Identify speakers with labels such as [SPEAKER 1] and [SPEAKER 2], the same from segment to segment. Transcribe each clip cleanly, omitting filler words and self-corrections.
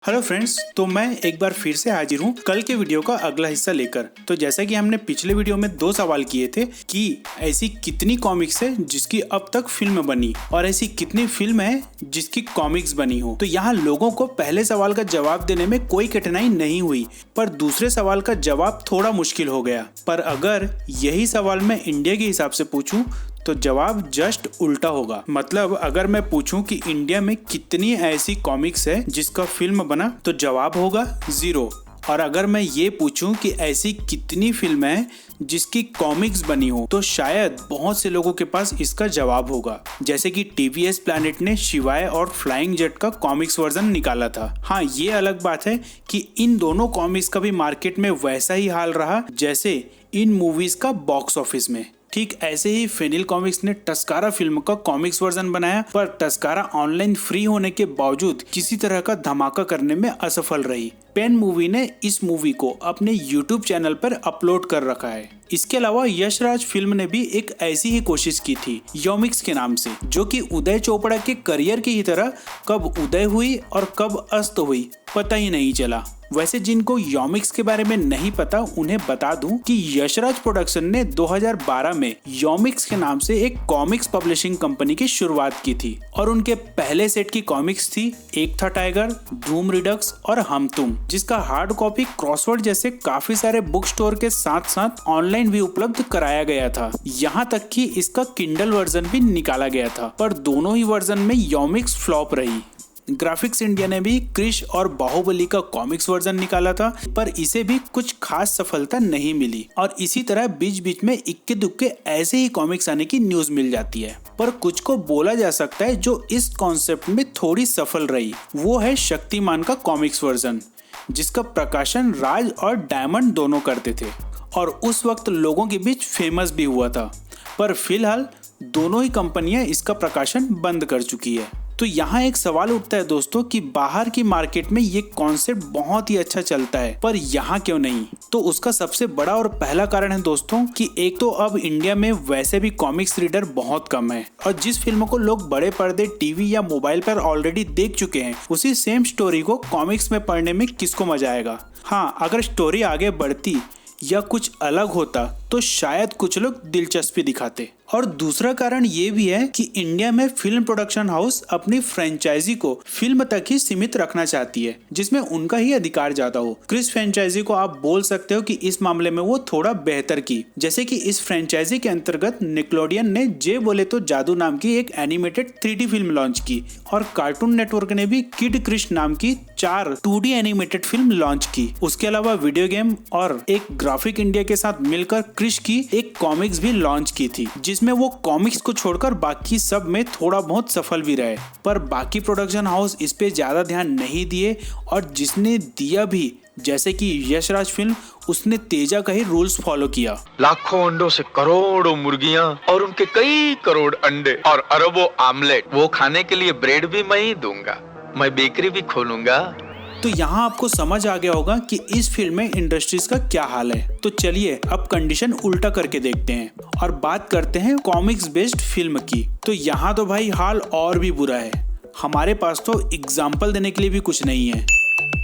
[SPEAKER 1] Hello friends, तो मैं एक बार फिर से हाजिर हूँ कल के वीडियो का अगला हिस्सा लेकर। तो जैसा कि हमने पिछले वीडियो में 2 सवाल किए थे कि ऐसी कितनी कॉमिक्स है जिसकी अब तक फिल्म बनी और ऐसी कितनी फिल्म है जिसकी कॉमिक्स बनी हो। तो यहाँ लोगों को पहले सवाल का जवाब देने में कोई कठिनाई नहीं हुई, पर दूसरे सवाल का जवाब थोड़ा मुश्किल हो गया। पर अगर यही सवाल मैं इंडिया के हिसाब से पूछूं तो जवाब जस्ट उल्टा होगा। मतलब अगर मैं पूछूं कि इंडिया में कितनी ऐसी कॉमिक्स है जिसका फिल्म बना तो जवाब होगा 0। और अगर मैं ये पूछूं कि ऐसी कितनी फिल्म है जिसकी कॉमिक्स बनी हो तो शायद बहुत से लोगों के पास इसका जवाब होगा। जैसे कि टीवीएस प्लैनेट ने शिवाय और फ्लाइंग जेट का कॉमिक्स वर्जन निकाला था। हाँ, ये अलग बात है कि इन दोनों कॉमिक्स का भी मार्केट में वैसा ही हाल रहा जैसे इन मूवीज का बॉक्स ऑफिस में। ठीक ऐसे ही फेनिल कॉमिक्स ने टस्कारा फिल्म का कॉमिक्स वर्जन बनाया, पर टस्कारा ऑनलाइन फ्री होने के बावजूद किसी तरह का धमाका करने में असफल रही। पेन मूवी ने इस मूवी को अपने YouTube चैनल पर अपलोड कर रखा है। इसके अलावा यश राज फिल्म ने भी एक ऐसी ही कोशिश की थी योमिक्स के नाम से, जो कि उदय चोपड़ा के करियर की ही तरह कब उदय हुई और कब अस्त हुई पता ही नहीं चला। वैसे जिनको योमिक्स के बारे में नहीं पता उन्हें बता दूं कि यशराज प्रोडक्शन ने 2012 में योमिक्स के नाम से एक कॉमिक्स पब्लिशिंग कंपनी की शुरुआत की थी और उनके पहले सेट की कॉमिक्स थी एक था टाइगर, धूम रिडक्स और हम तुम, जिसका हार्ड कॉपी क्रॉसवर्ड जैसे काफी सारे बुक स्टोर के साथ साथ ऑनलाइन भी उपलब्ध कराया गया था। यहाँ तक कि इसका किंडल वर्जन भी निकाला गया था, पर दोनों ही वर्जन में योमिक्स फ्लॉप रही। ग्राफिक्स इंडिया ने भी क्रिश और बाहुबली का कॉमिक्स वर्जन निकाला था, पर इसे भी कुछ खास सफलता नहीं मिली और इसी तरह बीच बीच में इक्के दुक्के ऐसे ही कॉमिक्स आने की न्यूज मिल जाती है। पर कुछ को बोला जा सकता है जो इस कॉन्सेप्ट में थोड़ी सफल रही, वो है शक्तिमान का कॉमिक्स वर्जन, जिसका प्रकाशन राज और डायमंड दोनों करते थे और उस वक्त लोगों के बीच फेमस भी हुआ था। पर फिलहाल दोनों ही कंपनियां इसका प्रकाशन बंद कर चुकी है। तो यहाँ एक सवाल उठता है दोस्तों कि बाहर की मार्केट में ये कॉन्सेप्ट बहुत ही अच्छा चलता है, पर यहाँ क्यों नहीं? तो उसका सबसे बड़ा और पहला कारण है दोस्तों कि एक तो अब इंडिया में वैसे भी कॉमिक्स रीडर बहुत कम है और जिस फिल्म को लोग बड़े पर्दे टीवी या मोबाइल पर ऑलरेडी देख चुके हैं, उसी सेम स्टोरी को कॉमिक्स में पढ़ने में किसको मजा आएगा। हाँ, अगर स्टोरी आगे बढ़ती या कुछ अलग होता तो शायद कुछ लोग दिलचस्पी दिखाते। और दूसरा कारण ये भी है कि इंडिया में फिल्म प्रोडक्शन हाउस अपनी फ्रेंचाइजी को फिल्म तक ही सीमित रखना चाहती है, जिसमें उनका ही अधिकार ज्यादा हो। क्रिस फ्रेंचाइजी को आप बोल सकते हो कि इस मामले में वो थोड़ा बेहतर की। जैसे कि इस फ्रेंचाइजी के अंतर्गत निकलोडियन ने जे बोले तो जादू नाम की एक एनिमेटेड 3D फिल्म लॉन्च की और कार्टून नेटवर्क ने भी किड क्रिश नाम की 4 2D एनिमेटेड फिल्म लॉन्च की। उसके अलावा वीडियो गेम और एक ग्राफिक इंडिया के साथ मिलकर क्रिश की एक कॉमिक्स भी लॉन्च की थी, जिसमें वो कॉमिक्स को छोड़कर बाकी सब में थोड़ा बहुत सफल भी रहे। पर बाकी प्रोडक्शन हाउस इस पे ज्यादा ध्यान नहीं दिए और जिसने दिया भी, जैसे कि यशराज फिल्म, उसने तेजा का ही रूल्स फॉलो किया।
[SPEAKER 2] लाखों अंडों से करोड़ों मुर्गियां और उनके कई करोड़ अंडे और अरबों आमलेट, वो खाने के लिए ब्रेड भी मैं ही दूंगा, मैं बेकरी भी खोलूंगा।
[SPEAKER 1] तो यहाँ आपको समझ आ गया होगा कि इस फिल्म में इंडस्ट्रीज का क्या हाल है। तो चलिए अब कंडीशन उल्टा करके देखते हैं और बात करते हैं कॉमिक्स बेस्ड फिल्म की। तो यहाँ तो भाई हाल और भी बुरा है। हमारे पास तो एग्जाम्पल देने के लिए भी कुछ नहीं है।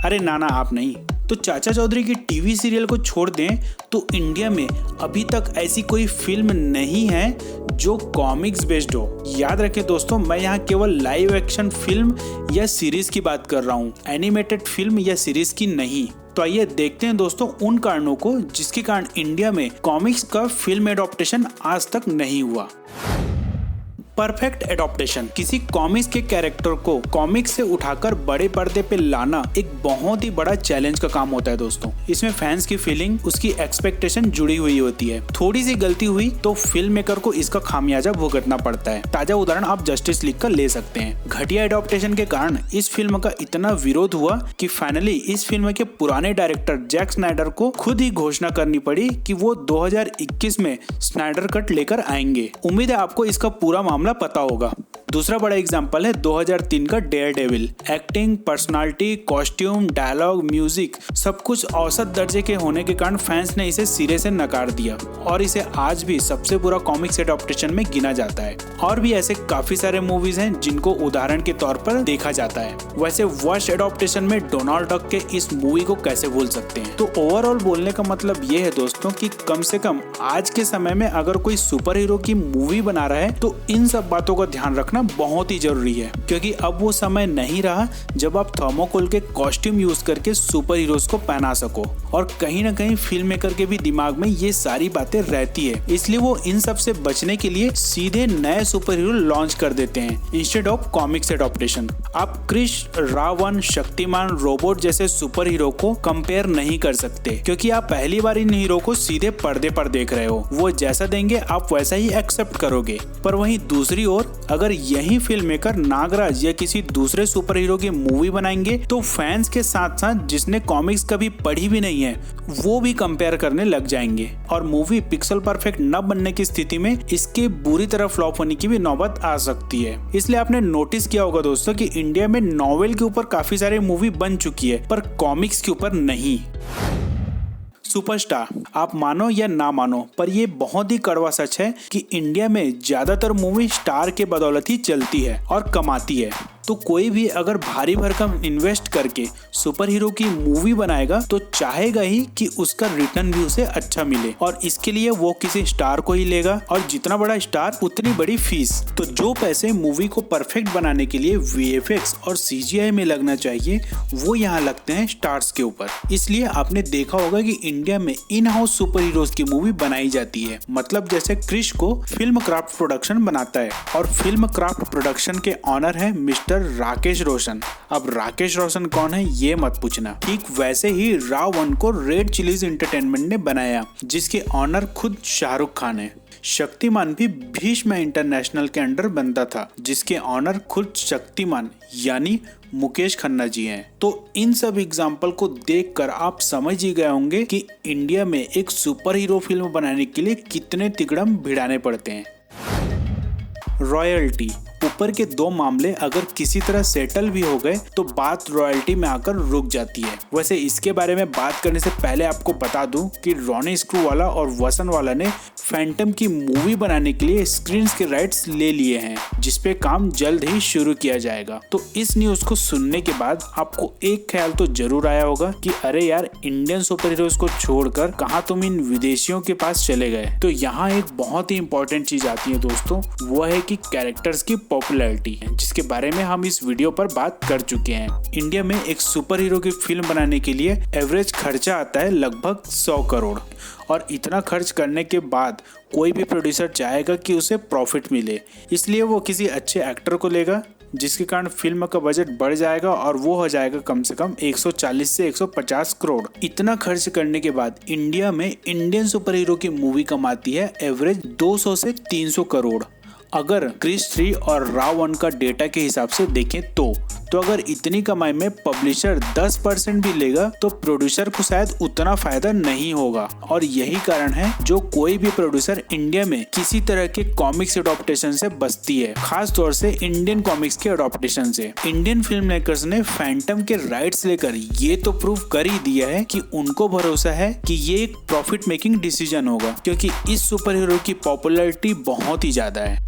[SPEAKER 1] अरे नाना आप नहीं, तो चाचा चौधरी की टीवी सीरियल को छोड़ दें तो इंडिया में अभी तक ऐसी कोई फिल्म नहीं है जो कॉमिक्स बेस्ड हो। याद रखें दोस्तों, मैं यहाँ केवल लाइव एक्शन फिल्म या सीरीज की बात कर रहा हूँ, एनिमेटेड फिल्म या सीरीज की नहीं। तो आइए देखते हैं दोस्तों उन कारणों को जिसके कारण इंडिया में कॉमिक्स का फिल्म एडॉप्टेशन आज तक नहीं हुआ। परफेक्ट एडॉप्टेशन, किसी कॉमिक्स के कैरेक्टर को कॉमिक्स से उठाकर बड़े पर्दे पे लाना एक बहुत ही बड़ा चैलेंज का काम होता है दोस्तों। इसमें फैंस की फीलिंग, उसकी एक्सपेक्टेशन जुड़ी हुई होती है। थोड़ी सी गलती हुई तो फिल्म मेकर को इसका खामियाजा भुगतना पड़ता है। ताजा उदाहरण आप जस्टिस लीग का ले सकते हैं। घटिया एडॉप्टेशन के कारण इस फिल्म का इतना विरोध हुआ कि फाइनली इस फिल्म के पुराने डायरेक्टर जैक स्नाइडर को खुद ही घोषणा करनी पड़ी कि वो 2021 में स्नाइडर कट लेकर आएंगे। उम्मीद है आपको इसका पूरा मामला पता होगा। दूसरा बड़ा एग्जांपल है 2003 का Daredevil. Acting, personality, costume, dialogue, music सब कुछ औसत दर्जे के होने के कारण फैंस ने इसे सिरे से नकार दिया और इसे आज भी सबसे बुरा कॉमिक्स एडॉप्टेशन में गिना जाता है। और भी ऐसे काफी सारे मूवीज हैं जिनको उदाहरण के तौर पर देखा जाता है। वैसे वर्स्ट एडॉप्टेशन में डोनाल्ड डक के इस मूवी को कैसे भूल सकते हैं। तो ओवरऑल बोलने का मतलब ये है दोस्तों कि कम से कम आज के समय में अगर कोई सुपर हीरो की मूवी बना रहा है तो इन सब बातों का ध्यान रखना बहुत ही जरूरी है, क्योंकि अब वो समय नहीं रहा जब आप थर्मोकोल के कॉस्ट्यूम यूज करके सुपर हीरोज को पहना सको। और कहीं ना कहीं फिल्म मेकर के भी दिमाग में ये सारी बातें रहती है, इसलिए वो इन सब से बचने के लिए सीधे नए सुपर हीरो लॉन्च कर देते हैं इंस्टेड ऑफ कॉमिक्स एडॉप्टेशन। आप क्रिश, रावण, शक्तिमान, रोबोट जैसे सुपर हीरो को कंपेयर नहीं कर सकते, क्योंकि आप पहली बार इन हीरो को सीधे पर्दे पर देख रहे हो। वो जैसा देंगे आप वैसा ही एक्सेप्ट करोगे। पर वहीं दूसरी ओर अगर यही फिल्म मेकर नागराज या किसी दूसरे सुपर हीरो की मूवी बनाएंगे तो फैंस के साथ साथ जिसने कॉमिक्स कभी पढ़ी भी नहीं है वो भी कंपेयर करने लग जाएंगे और मूवी पिक्सल परफेक्ट न बनने की स्थिति में इसके बुरी तरह फ्लॉप होने की भी नौबत आ सकती है। इसलिए आपने नोटिस किया होगा दोस्तों कि इंडिया में नॉवेल के ऊपर काफी सारी मूवी बन चुकी है पर कॉमिक्स के ऊपर नहीं। सुपरस्टार, आप मानो या ना मानो पर ये बहुत ही कड़वा सच है कि इंडिया में ज्यादातर मूवी स्टार के बदौलत ही चलती है और कमाती है। तो कोई भी अगर भारी भरकम इन्वेस्ट करके सुपर हीरो की मूवी बनाएगा तो चाहेगा ही कि उसका रिटर्न भी उसे अच्छा मिले और इसके लिए वो किसी स्टार को ही लेगा और जितना बड़ा स्टार उतनी बड़ी फीस। तो जो पैसे मूवी को परफेक्ट बनाने के लिए VFX और CGI में लगना चाहिए वो यहाँ लगते हैं स्टार्स के ऊपर। इसलिए आपने देखा होगा कि इंडिया में इन हाउस सुपर हीरोज की मूवी बनाई जाती है। मतलब जैसे क्रिश को फिल्म क्राफ्ट प्रोडक्शन बनाता है और फिल्म क्राफ्ट प्रोडक्शन के ऑनर है मिस्टर राकेश रोशन। अब राकेश रोशन कौन है ये मत पूछना। ठीक वैसे ही रावण को रेड चिलीज एंटरटेनमेंट ने बनाया जिसके ऑनर खुद शाहरुख खान है। शक्तिमान भी भीष्म इंटरनेशनल के अंडर बनता था जिसके ऑनर खुद शक्तिमान यानी मुकेश खन्ना जी हैं। तो इन सब एग्जाम्पल को देखकर आप समझ ही गए होंगे कि इंडिया में एक सुपर हीरो फिल्म बनाने के लिए कितने तिकड़म भिड़ाने पड़ते हैं। रॉयल्टी, ऊपर के दो मामले अगर किसी तरह सेटल भी हो गए तो बात रॉयल्टी में आकर रुक जाती है। वैसे इसके बारे में बात करने से पहले आपको बता दूं कि रॉनी स्क्रूवाला और वसनवाला ने फैंटम की मूवी बनाने के लिए स्क्रीन के राइट्स ले लिए हैं जिसपे काम जल्द ही शुरू किया जाएगा। तो इस न्यूज को सुनने के बाद आपको एक ख्याल तो जरूर आया होगा कि अरे यार इंडियन सुपर हीरोज को छोड़कर कहाँ तुम इन विदेशियों के पास चले गए। तो यहाँ एक बहुत ही इंपॉर्टेंट चीज आती है दोस्तों, वो है कि कैरेक्टर्स की पॉपुलैरिटी है जिसके बारे में हम इस वीडियो पर बात कर चुके हैं। इंडिया में एक सुपर हीरो की फिल्म बनाने के लिए एवरेज खर्चा आता है लगभग 100 करोड़ और इतना खर्च करने के बाद कोई भी प्रोड्यूसर चाहेगा कि उसे प्रॉफिट मिले, इसलिए वो किसी अच्छे एक्टर को लेगा जिसके कारण फिल्म का बजट बढ़ जाएगा और वो हो जाएगा कम से कम 140 से 150 करोड़। इतना खर्च करने के बाद इंडिया में इंडियन सुपर हीरो की मूवी कमाती है एवरेज 200 से 300 करोड़। अगर क्रिश 3 और रावण का डेटा के हिसाब से देखें तो अगर इतनी कमाई में पब्लिशर 10% भी लेगा तो प्रोड्यूसर को शायद उतना फायदा नहीं होगा। और यही कारण है जो कोई भी प्रोड्यूसर इंडिया में किसी तरह के कॉमिक्स एडॉप्टेशन से बचती है, खास तौर से इंडियन कॉमिक्स के एडॉप्टेशन से। इंडियन फिल्म मेकर्स ने फैंटम के राइट्स लेकर ये तो प्रूव कर ही दिया है कि उनको भरोसा है कि ये एक प्रॉफिट मेकिंग डिसीजन होगा, क्योंकि इस सुपर हीरो की पॉपुलैरिटी बहुत ही ज्यादा है।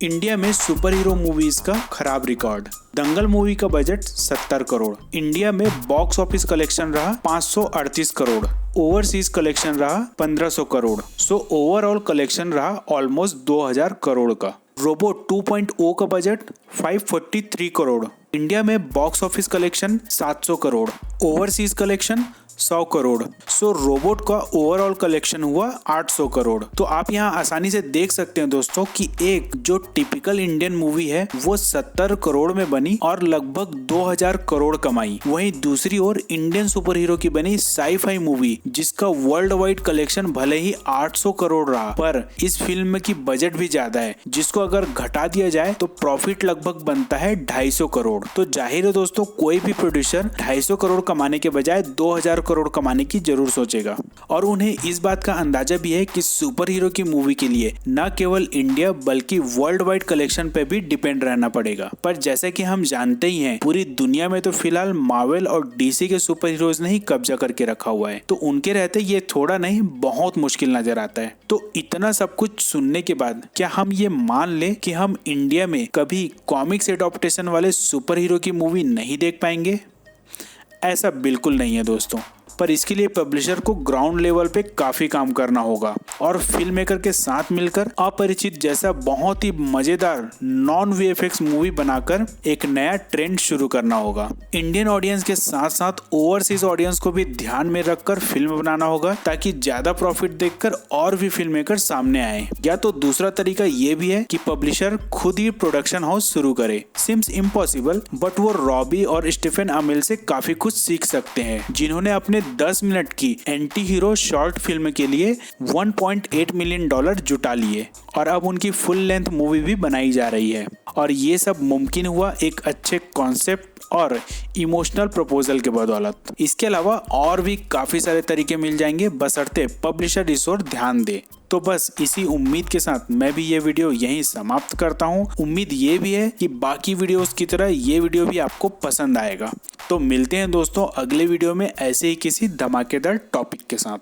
[SPEAKER 1] इंडिया में सुपर हीरो मूवीज का खराब रिकॉर्ड। दंगल मूवी का बजट 70 करोड़। इंडिया में बॉक्स ऑफिस कलेक्शन रहा 538 करोड़। ओवरसीज कलेक्शन रहा 1500 करोड़। सो ओवरऑल कलेक्शन रहा ऑलमोस्ट 2000 करोड़ का। रोबोट 2.0 का बजट 543 करोड़। इंडिया में box office collection 700 crore. Overseas collection 100 crore. So Robot का ओवरऑल कलेक्शन हुआ 800 करोड़। तो आप यहाँ आसानी से देख सकते हैं दोस्तों कि एक जो टिपिकल इंडियन मूवी है वो 70 करोड़ में बनी और लगभग 2000 करोड़ कमाई। वहीं दूसरी ओर इंडियन सुपर हीरो की बनी साई-फाई मूवी जिसका वर्ल्ड वाइड कलेक्शन भले ही 800 करोड़ रहा, पर इस फिल्म की बजट भी ज्यादा है जिसको अगर घटा दिया जाए तो प्रॉफिट लगभग बनता है 250 करोड़। तो जाहिर है दोस्तों कोई भी प्रोड्यूसर 250 करोड़ कमाने के बजाय 2000 करोड़ कमाने की जरूर सोचेगा। और उन्हें इस बात का अंदाजा भी है कि सुपर हीरो की मूवी के लिए न केवल इंडिया बल्कि वर्ल्ड वाइड कलेक्शन पे भी डिपेंड रहना पड़ेगा। पर जैसा कि हम जानते ही हैं, पूरी दुनिया में तो फिलहाल मार्वल और डीसी के सुपर हीरोज ने ही कब्जा करके रखा हुआ है, तो उनके रहते ये थोड़ा नहीं बहुत मुश्किल नजर आता है। तो इतना सब कुछ सुनने के बाद क्या हम ये मान लें कि हम इंडिया में कभी कॉमिक्स एडॉप्टेशन वाले सुपर हीरो की मूवी नहीं देख पाएंगे? ऐसा बिल्कुल नहीं है दोस्तों, पर इसके लिए पब्लिशर को ग्राउंड लेवल पे काफी काम करना होगा और फिल्म मेकर के साथ मिलकर अपरिचित जैसा बहुत ही मजेदार नॉन वीएफएक्स मूवी बनाकर एक नया ट्रेंड शुरू करना होगा। इंडियन ऑडियंस के साथ साथ ओवरसीज ऑडियंस को भी ध्यान में रखकर फिल्म बनाना होगा ताकि ज्यादा प्रॉफिट देखकर और भी फिल्म मेकर सामने आए। या तो दूसरा तरीका ये भी है कि पब्लिशर खुद ही प्रोडक्शन हाउस शुरू करे। सिम्स इम्पॉसिबल, बट वो रॉबी और स्टीफन अमिल से काफी कुछ सीख सकते हैं, जिन्होंने अपने 10 मिनट की एंटी हीरो शॉर्ट फिल्म के लिए $1.8 मिलियन जुटा लिए और अब उनकी फुल लेंथ मूवी भी बनाई जा रही है। और ये सब मुमकिन हुआ एक अच्छे कॉन्सेप्ट और इमोशनल प्रपोजल के बदौलत। इसके अलावा और भी काफी सारे तरीके मिल जाएंगे, बशर्ते पब्लिशर इस ओर ध्यान दे। तो बस इसी उम्मीद के साथ मैं भी ये वीडियो यहीं समाप्त करता हूँ। उम्मीद ये भी है कि बाकी वीडियोस की तरह ये वीडियो भी आपको पसंद आएगा। तो मिलते हैं दोस्तों अगले वीडियो में ऐसे ही किसी धमाकेदार टॉपिक के साथ।